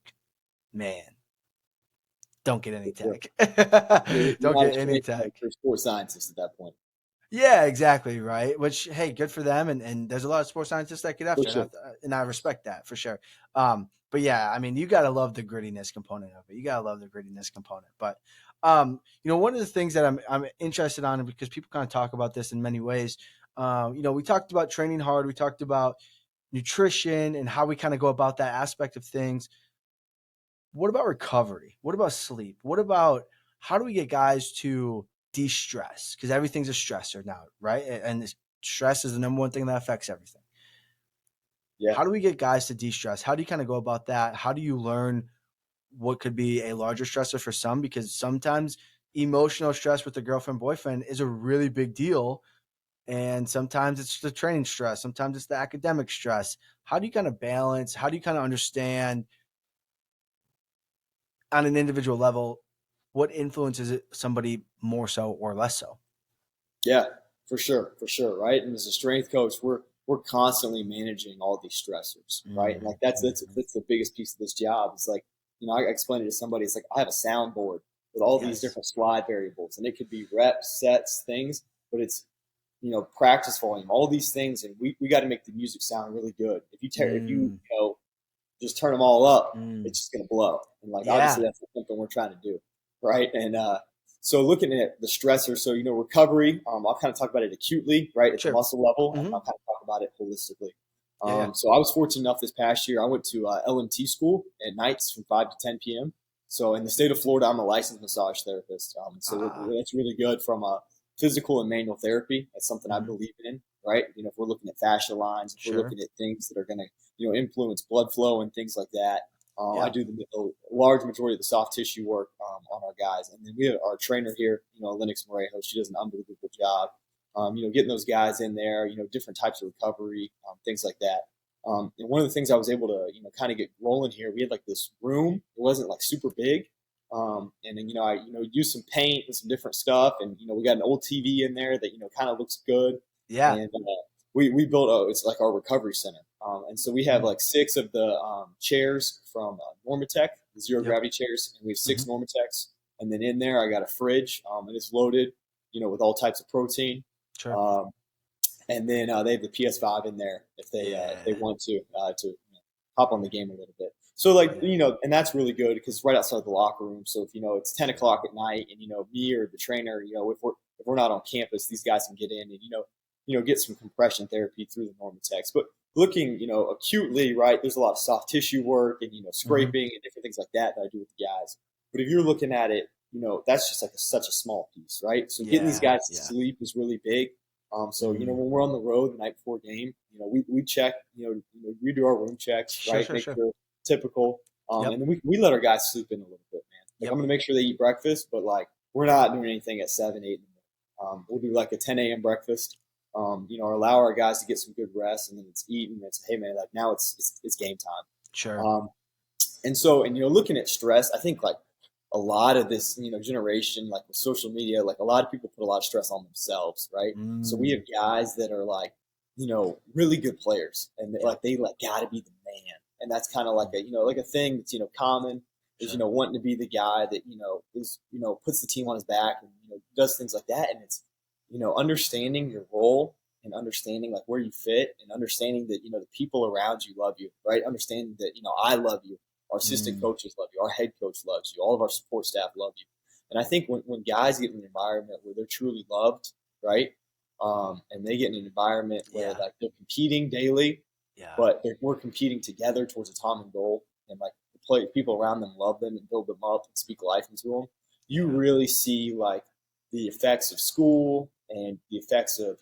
man, don't get any tech. You're Don't not a get any tech. you're a sports scientist at that point. Yeah, exactly. Right. Which, hey, good for them. And there's a lot of sports scientists that get after For sure. it. And I respect that for sure. But yeah, I mean, you got to love the grittiness component of it. You got to love the grittiness component. But, one of the things that I'm interested on, because people kind of talk about this in many ways, we talked about training hard. We talked about nutrition and how we kind of go about that aspect of things. What about recovery? What about sleep? What about how do we get guys to de-stress? Because everything's a stressor now, right? And stress is the number one thing that affects everything. Yeah. How do we get guys to de-stress? How do you kind of go about that? How do you learn what could be a larger stressor for some? Because sometimes emotional stress with a girlfriend, boyfriend is a really big deal. And sometimes it's the training stress. Sometimes it's the academic stress. How do you kind of balance? How do you kind of understand on an individual level what influences it somebody more so or less so? Yeah, for sure, right? And as a strength coach, we're constantly managing all these stressors, right? And like that's the biggest piece of this job. It's like, I explained it to somebody. It's like I have a soundboard with all these different slide variables, and it could be reps, sets, things, but it's practice volume, all these things, and we got to make the music sound really good. If you just turn them all up, it's just gonna blow. And like obviously that's something we're trying to do, right? And so looking at the stressor, so recovery, I'll kind of talk about it acutely, right, at the muscle level, and I'll kind of talk about it holistically. So I was fortunate enough this past year, I went to LMT school at nights from 5 to 10 p.m. So in the state of Florida, I'm a licensed massage therapist. So that's really good from a physical and manual therapy. That's something I believe in, right? If we're looking at fascia lines, if we're looking at things that are going to, influence blood flow and things like that. I do the large majority of the soft tissue work on our guys. And then we have our trainer here, Lennox Morejo. She does an unbelievable job, getting those guys in there, different types of recovery, things like that. And one of the things I was able to, kind of get rolling here, we had like this room. It wasn't like super big. And then, I used some paint and some different stuff. And, we got an old TV in there that, kind of looks good. Yeah. And we built it's like our recovery center. And so we have like 6 of the chairs from Normatec, the zero gravity chairs, and we have 6 Normatechs. And then in there, I got a fridge, and it's loaded, with all types of protein. Sure. And then they have the PS5 in there if they want to hop on the game a little bit. So like, and that's really good because it's right outside the locker room. So if, it's 10 o'clock at night and, me or the trainer, if we're not on campus, these guys can get in and, get some compression therapy through the Normatex. But looking, acutely, right, there's a lot of soft tissue work and, scraping and different things like that I do with the guys. But if you're looking at it, that's just like such a small piece, right? So getting these guys to sleep is really big. So, when we're on the road the night before game, we check, we do our room checks, right? Make sure typical. And then we let our guys sleep in a little bit, man. Like I'm going to make sure they eat breakfast, but like we're not doing anything at 7, 8 in the morning. We'll do like a 10 a.m. breakfast, allow our guys to get some good rest, and then it's eating. It's, hey man, like now it's game time. Sure. And so, looking at stress, I think like a lot of this, generation, like with social media, like a lot of people put a lot of stress on themselves, right? So we have guys that are like, really good players, and they got to be the man. And that's kind of like a thing that's, common is, wanting to be the guy that, is, puts the team on his back and, does things like that. And it's, understanding your role and understanding like where you fit and understanding that, the people around you love you, right? Understanding that, I love you. Our assistant coaches love you. Our head coach loves you. All of our support staff love you. And I think when guys get in an environment where they're truly loved, right? And they get in an environment where like they're competing daily, but we're competing together towards a common goal, and like the people around them love them and build them up and speak life into them. You really see like the effects of school and the effects of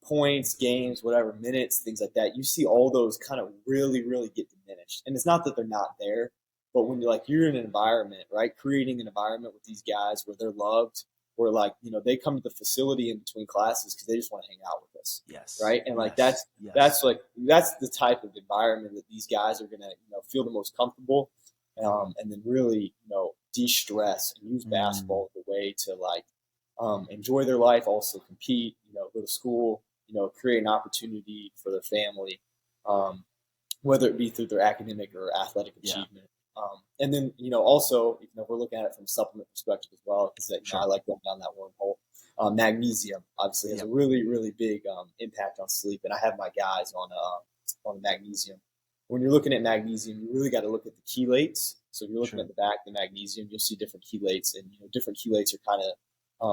points, games, whatever, minutes, things like that. You see all those kind of really, really get diminished. And it's not that they're not there, But when you're in an environment, right, creating an environment with these guys where they're loved, where they come to the facility in between classes because they just want to hang out with us, Yes. right? And Yes. that's the type of environment that these guys are gonna feel the most comfortable, and then really de-stress and use basketball as a way to enjoy their life, also compete, go to school, create an opportunity for their family, whether it be through their academic or athletic achievement. And then, also, we're looking at it from a supplement perspective as well, because I like going down that wormhole. Magnesium obviously has a really, really big impact on sleep, and I have my guys on magnesium. When you're looking at magnesium, you really got to look at the chelates. So if you're looking at the back of the magnesium, you'll see different chelates, and different chelates are kind of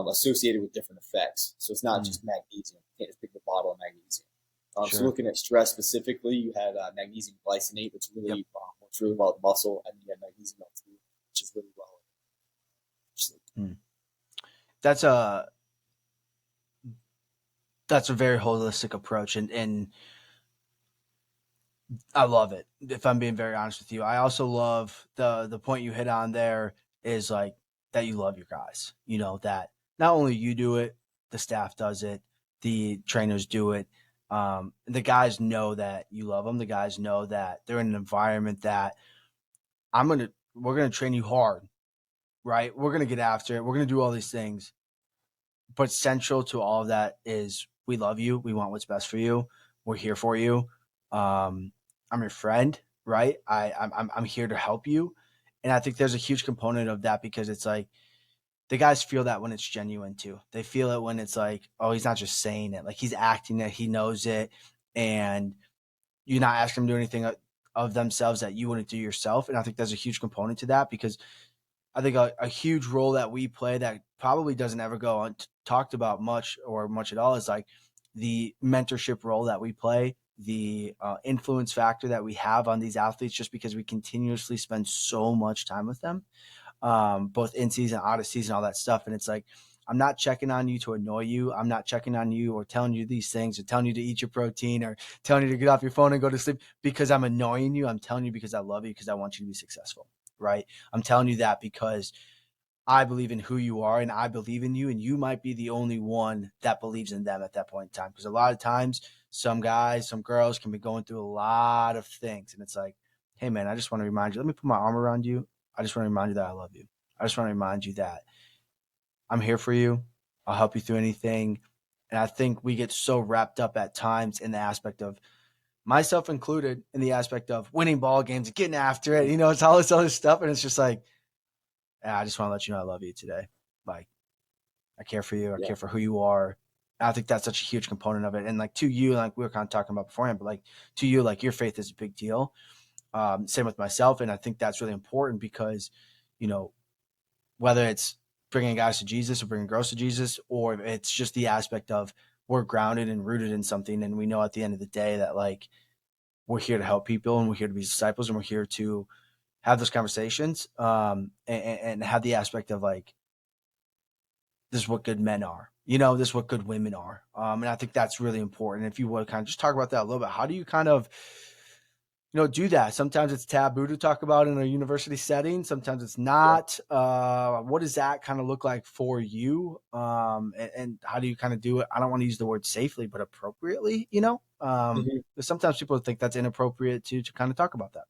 associated with different effects. So it's not just magnesium. You can't just pick the bottle of magnesium. So looking at stress specifically, you have magnesium glycinate, which really works really well with muscle, and you have magnesium L2, which is really well with sleep. That's a very holistic approach, and I love it. If I'm being very honest with you, I also love the point you hit on there is like that you love your guys. That not only you do it, the staff does it, the trainers do it. The guys know that you love them. The guys know that they're in an environment that we're gonna train you hard, right? We're gonna get after it. We're gonna do all these things, but central to all of that is we love you. We want what's best for you. We're here for you. I'm your friend, right? I'm here to help you, and I think there's a huge component of that because it's like the guys feel that when it's genuine too. They feel it when it's like, oh, he's not just saying it, like he's acting it, he knows it, and you're not asking them to do anything of themselves that you wouldn't do yourself. And I think there's a huge component to that because I think a huge role that we play that probably doesn't ever go on talked about much or much at all is like the mentorship role that we play, the influence factor that we have on these athletes, just because we continuously spend so much time with them, both in season, out of season, all that stuff. And it's like, I'm not checking on you to annoy you. I'm not checking on you or telling you these things or telling you to eat your protein or telling you to get off your phone and go to sleep because I'm annoying you. I'm telling you because I love you, because I want you to be successful, right? I'm telling you that because I believe in who you are and I believe in you, and you might be the only one that believes in them at that point in time. Because a lot of times some guys, some girls can be going through a lot of things. And it's like, hey man, I just want to remind you, let me put my arm around you. I just want to remind you that I love you. I just want to remind you that I'm here for you. I'll help you through anything. And I think we get so wrapped up at times in the aspect of, myself included, in the aspect of winning ball games and getting after it. It's all this other stuff. And it's just like, I just want to let you know I love you today. Like, I care for you. I care for who you are. And I think that's such a huge component of it. And like to you, like we were kind of talking about beforehand, but like to you, like your faith is a big deal. Same with myself. And I think that's really important because, whether it's bringing guys to Jesus or bringing girls to Jesus, or it's just the aspect of we're grounded and rooted in something. And we know at the end of the day that like we're here to help people and we're here to be disciples and we're here to have those conversations and have the aspect of like, this is what good men are, this is what good women are. And I think that's really important. If you would kind of just talk about that a little bit, how do you kind of, do that? Sometimes it's taboo to talk about in a university setting. Sometimes it's not. What does that kind of look like for you? And how do you kind of do it? I don't want to use the word safely, but appropriately, because sometimes people think that's inappropriate to kind of talk about that.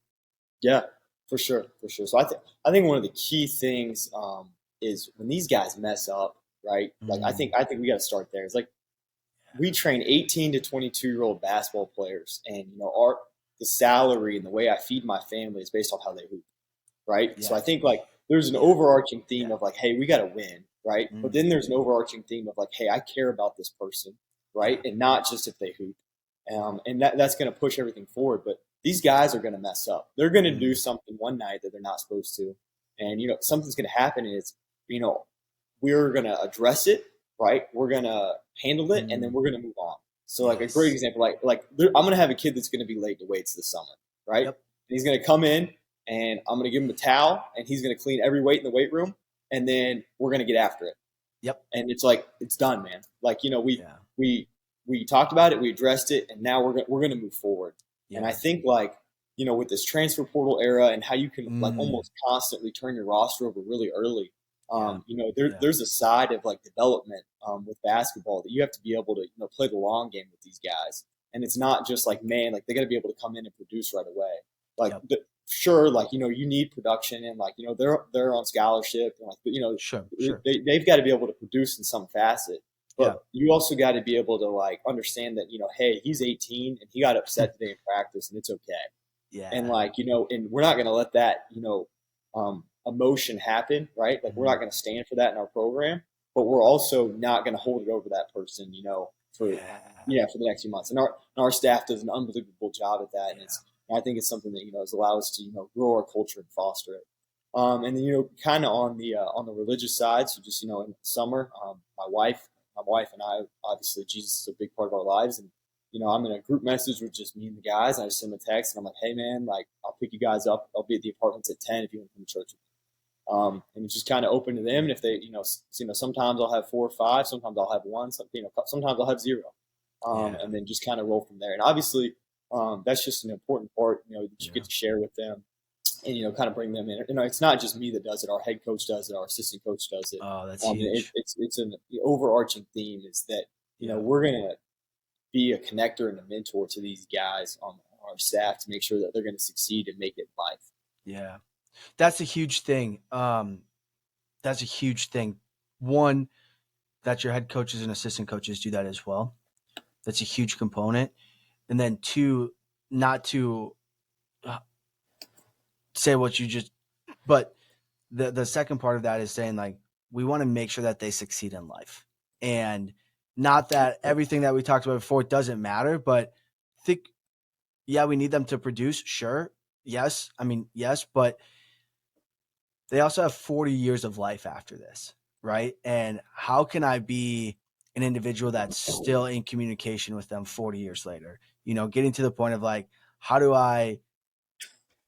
Yeah, for sure. So I think one of the key things is when these guys mess up, right? Like I think we got to start there. It's like we train 18 to 22-year-old basketball players, and the salary and the way I feed my family is based off how they hoop, right? Yeah. So I think like there's an overarching theme of like, hey, we got to win, right? But then there's an overarching theme of like, hey, I care about this person, right? And not just if they hoop, and that's going to push everything forward. But these guys are going to mess up. They're going to do something one night that they're not supposed to, and something's going to happen, and it's we're going to address it, right? We're going to handle it, and then we're going to move on. So like a great example, like I'm going to have a kid that's going to be late to weights this summer, right? Yep. And he's going to come in and I'm going to give him a towel and he's going to clean every weight in the weight room. And then we're going to get after it. Yep. And it's like, it's done, man. Like, we talked about it, we addressed it, and now we're going to move forward. Yeah. And I think like, with this transfer portal era and how you can like almost constantly turn your roster over really early. There's a side of like development with basketball that you have to be able to play the long game with these guys, and it's not just like like they got to be able to come in and produce right away. Like sure, like you need production and like they're on scholarship and like sure. They've got to be able to produce in some facet. But you also got to be able to like understand that hey, he's 18 and he got upset today in practice and it's okay. Yeah. And like and we're not going to let that emotion happen, right? Like we're not going to stand for that in our program, but we're also not going to hold it over that person, for the next few months. And our staff does an unbelievable job at that, and I think it's something that has allowed us to grow our culture and foster it. And then kind of on the religious side, so just in summer, my wife and I, obviously Jesus is a big part of our lives, and I'm in a group message with just me and the guys, and I just send them a text, and I'm like, hey man, like I'll pick you guys up. I'll be at the apartments at 10 if you want to come to church with me. And it's just kind of open to them. And if they, sometimes I'll have 4 or 5, sometimes I'll have 1, sometimes I'll have 0. And then just kind of roll from there. And obviously, that's just an important part, that you get to share with them and, kind of bring them in. It's not just me that does it. Our head coach does it. Our assistant coach does it. Oh, that's huge. It's an overarching theme is that, we're going to be a connector and a mentor to these guys on our staff to make sure that they're going to succeed and make it in life. Yeah. That's a huge thing. That's a huge thing. One, that your head coaches and assistant coaches do that as well. That's a huge component. And then 2, not to say what you just, but the second part of that is saying like, we want to make sure that they succeed in life. And not that everything that we talked about before doesn't matter, but we need them to produce. Sure. Yes. I mean, yes, but they also have 40 years of life after this, right? And how can I be an individual that's still in communication with them 40 years later? Getting to the point of like, how do I,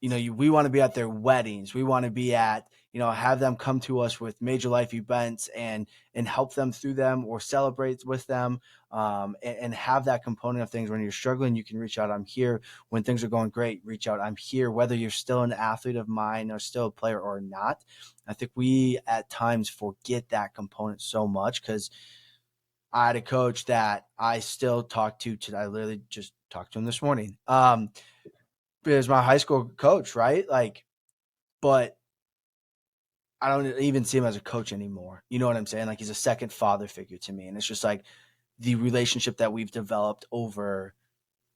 we want to be at their weddings. We want to be at, have them come to us with major life events and help them through them or celebrate with them, and have that component of things. When you're struggling, you can reach out. I'm here. When things are going great, reach out. I'm here, whether you're still an athlete of mine or still a player or not. I think we at times forget that component so much because I had a coach that I still talk to today. I literally just talked to him this morning. It was my high school coach, right? Like, but I don't even see him as a coach anymore. You know what I'm saying? Like he's a second father figure to me. And it's just like the relationship that we've developed over,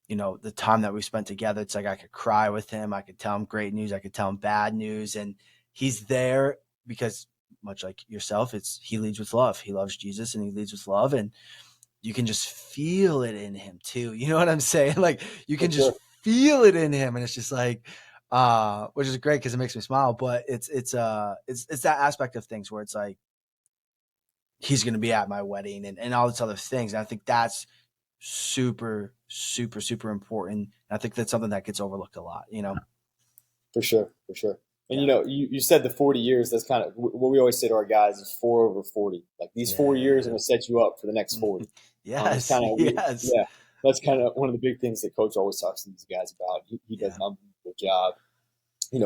the time that we spent together. It's like I could cry with him. I could tell him great news. I could tell him bad news. And he's there because much like yourself, he leads with love. He loves Jesus and he leads with love. And you can just feel it in him too. You know what I'm saying? Like you can just feel it in him. And it's just like, which is great because it makes me smile, but it's that aspect of things where it's like he's going to be at my wedding and all these other things. And I think that's super, super, super important. And I think that's something that gets overlooked a lot, For sure. And you said the 40 years. That's kind of what we always say to our guys is 4 over 40. Like these 4 years are going to set you up for the next 40. Yes, yes. Yeah, that's kind of one of the big things that coach always talks to these guys about. He does an unbelievable job,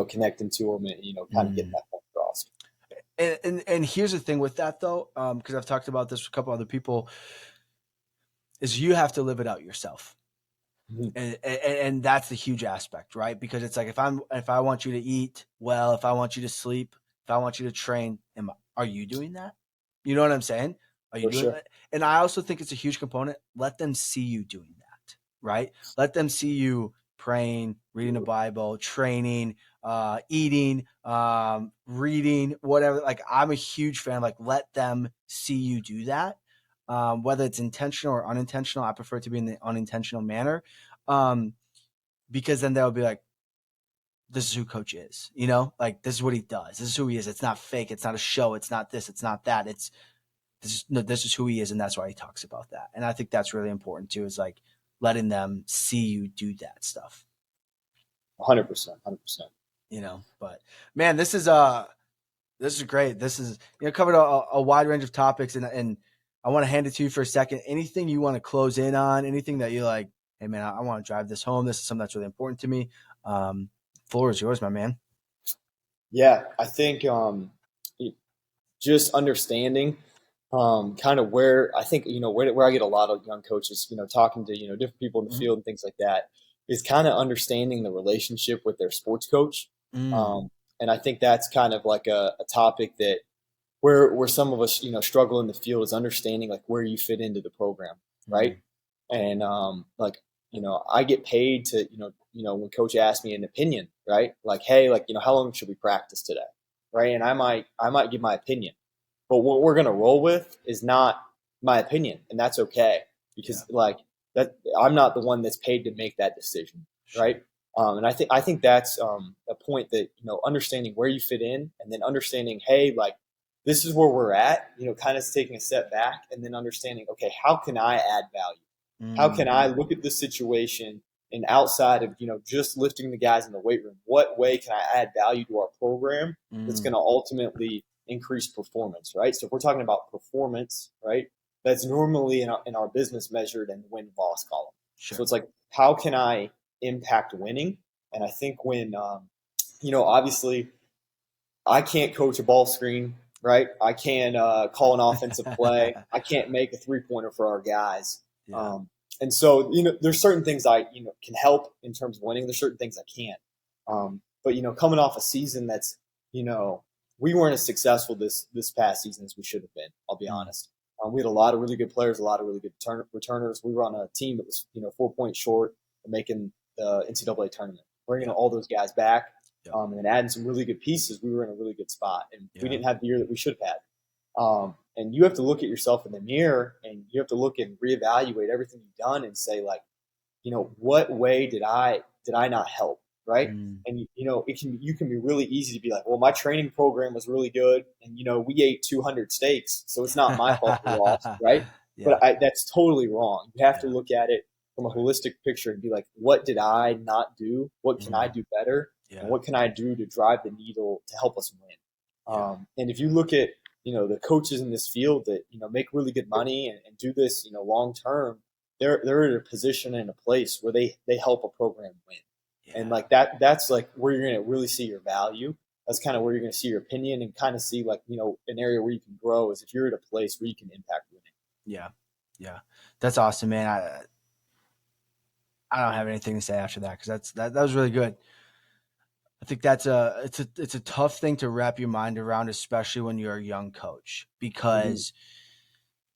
connecting to them and kind of getting that point across. And here's the thing with that though, because I've talked about this with a couple other people, is you have to live it out yourself. Mm-hmm. And that's the huge aspect, right? Because it's like if I want you to eat well, if I want you to sleep, if I want you to train, are you doing that? You know what I'm saying? Are you doing that? And I also think it's a huge component. Let them see you doing that, right? Let them see you praying, reading the Bible, training, eating, reading, whatever. Like I'm a huge fan. Like let them see you do that. Whether it's intentional or unintentional, I prefer to be in the unintentional manner, because then they'll be like, this is who coach is, like this is what he does. This is who he is. It's not fake. It's not a show. It's not this. It's not that. This is who he is. And that's why he talks about that. And I think that's really important too, is like letting them see you do that stuff. 100%. But man, this is great. This is, covered a wide range of topics and I want to hand it to you for a second. Anything you want to close in on, anything that you like hey man, I want to drive this home. This is something that's really important to me. Floor is yours, my man. Yeah, I think just understanding kind of where I think, where I get a lot of young coaches, talking to, different people in the Mhm. field and things like that, is kind of understanding the relationship with their sports coach. Mm. And I think that's kind of like a topic that where some of us, struggle in the field is understanding like where you fit into the program, right? Mm. And like, I get paid to, when coach asks me an opinion, right? Like, hey, like, how long should we practice today? Right. And I might give my opinion, but what we're gonna roll with is not my opinion, and that's okay Yeah. because like that I'm not the one that's paid to make that decision, Sure. right? And I think that's a point that understanding where you fit in, and then understanding, hey, like this is where we're at, kind of taking a step back, and then understanding, okay, how can I add value? How can Mm. I look at the situation and outside of just lifting the guys in the weight room, what way can I add value to our program that's going Mm. to ultimately increase performance, right? So if we're talking about performance, right, that's normally in our business measured in the win-loss column. So Sure. it's like, how can I impact winning? And I think when, obviously I can't coach a ball screen, right? I can't call an offensive play. I can't make a three-pointer for our guys. Yeah. And so, there's certain things I, can help in terms of winning. There's certain things I can't. But, coming off a season that's, we weren't as successful this past season as we should have been, I'll be Mm. honest. We had a lot of really good players, a lot of really good returners. We were on a team that was, 4 points short of making the NCAA tournament. Bringing Yep. all those guys back, Yep. and adding some really good pieces, we were in a really good spot. And we Yeah. didn't have the year that we should have had. And you have to look at yourself in the mirror, and you have to look and reevaluate everything you've done and say, like, what way did I not help, right? Mm. And you can be really easy to be like, well, my training program was really good, and we ate 200 steaks, so it's not my fault we lost, right? Yeah. But that's totally wrong. You have to Yeah. look at it from a Right. holistic picture and be like, what did I not do? What can I Mm. do better? And Yeah. what can I do to drive the needle to help us win? Yeah. And if you look at the coaches in this field that make really good money and do this long term, they're in a position and a place where they help a program win. And Yeah. like that's like where you're going to really see your value. That's kind of where you're going to see your opinion and kind of see like an area where you can grow is if you're at a place where you can impact winning. Yeah. Yeah. That's awesome, man. I don't have anything to say after that because that was really good. I think it's a tough thing to wrap your mind around, especially when you're a young coach, Mm-hmm. because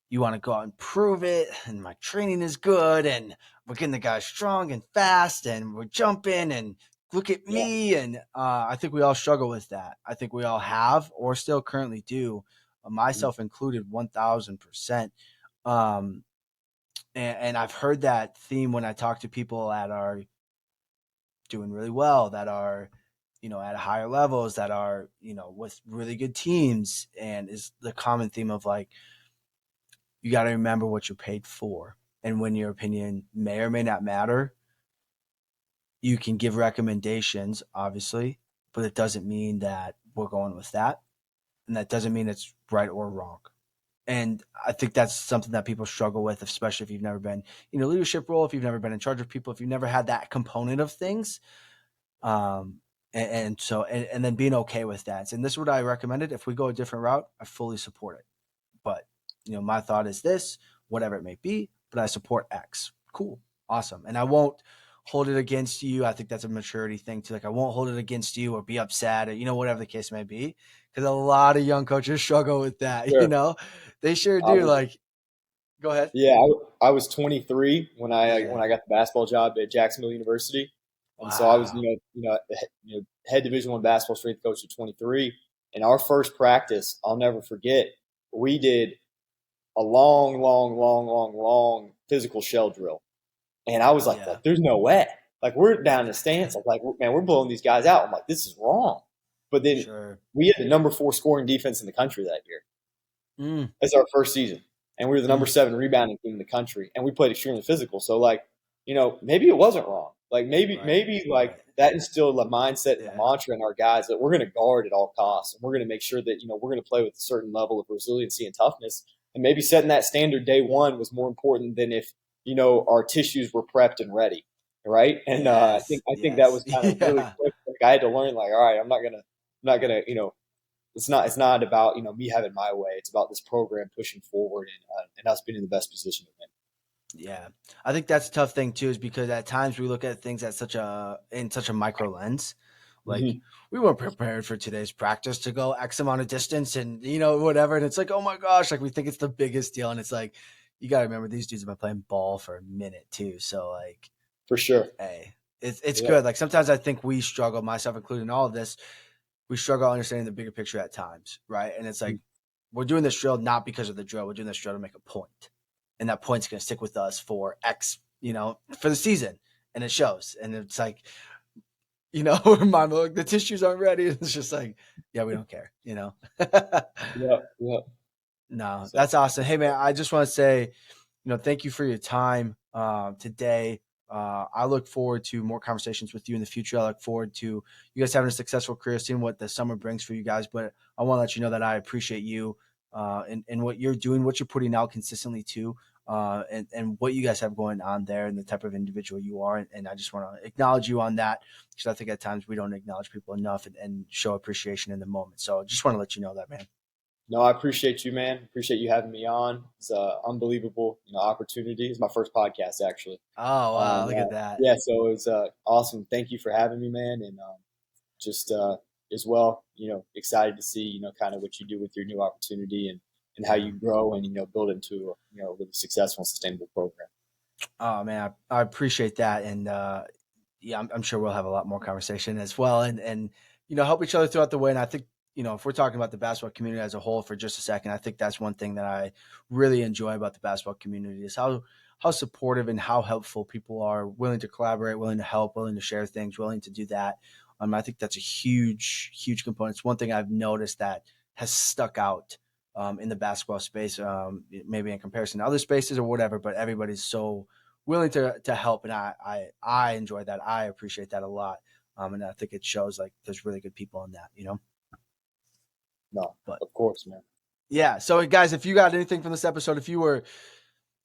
you want to go out and prove it, and my training is good, and we're getting the guys strong and fast, and we're jumping, and look at Yeah. me. And I think we all struggle with that. I think we all have or still currently do, myself included, 1000%. Um, and I've heard that theme when I talk to people that are doing really well, that are, at higher levels, that are, with really good teams, and is the common theme of like, you got to remember what you're paid for. And when your opinion may or may not matter, you can give recommendations, obviously, but it doesn't mean that we're going with that. And that doesn't mean it's right or wrong. And I think that's something that people struggle with, especially if you've never been in a leadership role, if you've never been in charge of people, if you've never had that component of things. Um, and then being okay with that. And this is what I recommended. If we go a different route, I fully support it. But, my thought is this, whatever it may be, but I support X. Cool. Awesome. And I won't hold it against you. I think that's a maturity thing too. Like, I won't hold it against you or be upset or, whatever the case may be. Because a lot of young coaches struggle with that, Sure. they sure I do. was Like, go ahead. Yeah, I was 23 when I Yeah. got the basketball job at Jacksonville University, and so I was Wow. head Division I basketball strength coach at 23. And our first practice, I'll never forget. We did a long, long, long, long, long physical shell drill, and I was like, Yeah. there's no way. Like we're down in the stands. I'm like, man, we're blowing these guys out. I'm like, this is wrong. But then Sure. we had the number 4 scoring defense in the country that year. Mm, It's our first season, and we were the number mm. 7 rebounding team in the country, and we played extremely physical. So, like, maybe it wasn't wrong. Like, Right. like Right. that instilled a mindset and a Yeah. mantra in our guys that we're going to guard at all costs, and we're going to make sure that we're going to play with a certain level of resiliency and toughness. And maybe setting that standard day one was more important than if our tissues were prepped and ready, right? And I think that was kind of really Yeah. quick. Like I had to learn, like, all right, I'm not gonna, it's not about me having my way. It's about this program pushing forward and us being in the best position to win. Yeah. I think that's a tough thing too, is because at times we look at things at such a micro lens. Like, Mhm. we weren't prepared for today's practice to go X amount of distance and whatever. And it's like, oh my gosh, like we think it's the biggest deal. And it's like, you gotta remember these dudes have been playing ball for a minute too. So like, For sure. hey, it's Yeah. good. Like sometimes I think we struggle, myself including all of this, we struggle understanding the bigger picture at times, right? And it's like, we're doing this drill not because of the drill. We're doing this drill to make a point, and that point's going to stick with us for X, for the season, and it shows. And it's like, mom, the tissues aren't ready. It's just like, yeah, we don't care. Yeah. Yeah. No, So that's awesome. Hey, man, I just want to say, thank you for your time today. I look forward to more conversations with you in the future. I look forward to you guys having a successful career, seeing what the summer brings for you guys. But I want to let you know that I appreciate you and what you're doing, what you're putting out consistently too, and what you guys have going on there and the type of individual you are. And I just want to acknowledge you on that, because I think at times we don't acknowledge people enough and show appreciation in the moment. So I just want to let you know that, man. no, I appreciate you, man. Appreciate you having me on. It's an unbelievable, opportunity. It's my first podcast, actually. Oh, wow. Look at that. Yeah, so it was awesome. Thank you for having me, man, and just as well, excited to see, kind of what you do with your new opportunity and how you grow and build into a really successful and sustainable program. Oh man, I appreciate that, and yeah, I'm sure we'll have a lot more conversation as well, and help each other throughout the way. And I think if we're talking about the basketball community as a whole for just a second, I think that's one thing that I really enjoy about the basketball community is how supportive and how helpful people are, willing to collaborate, willing to help, willing to share things, willing to do that. I think that's a huge component. It's one thing I've noticed that has stuck out in the basketball space, maybe in comparison to other spaces or whatever. But everybody's so willing to help, and I enjoy that. I appreciate that a lot, and I think it shows like there's really good people in that. No, But of course, man. yeah, so guys, if you got anything from this episode, if you were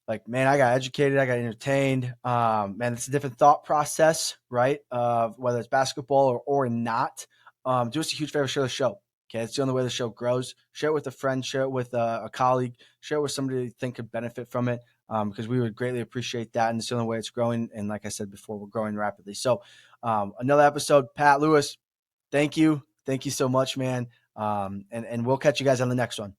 like, man, I got educated, I got entertained, man, it's a different thought process, right? Whether it's basketball or not. Do us a huge favor, share the show. Okay, it's the only way the show grows. Share it with a friend, share it with a colleague, share it with somebody you think could benefit from it, because we would greatly appreciate that. And it's the only way it's growing. And like I said before, we're growing rapidly. So another episode, Pat Lewis, thank you. Thank you so much, man. And we'll catch you guys on the next one.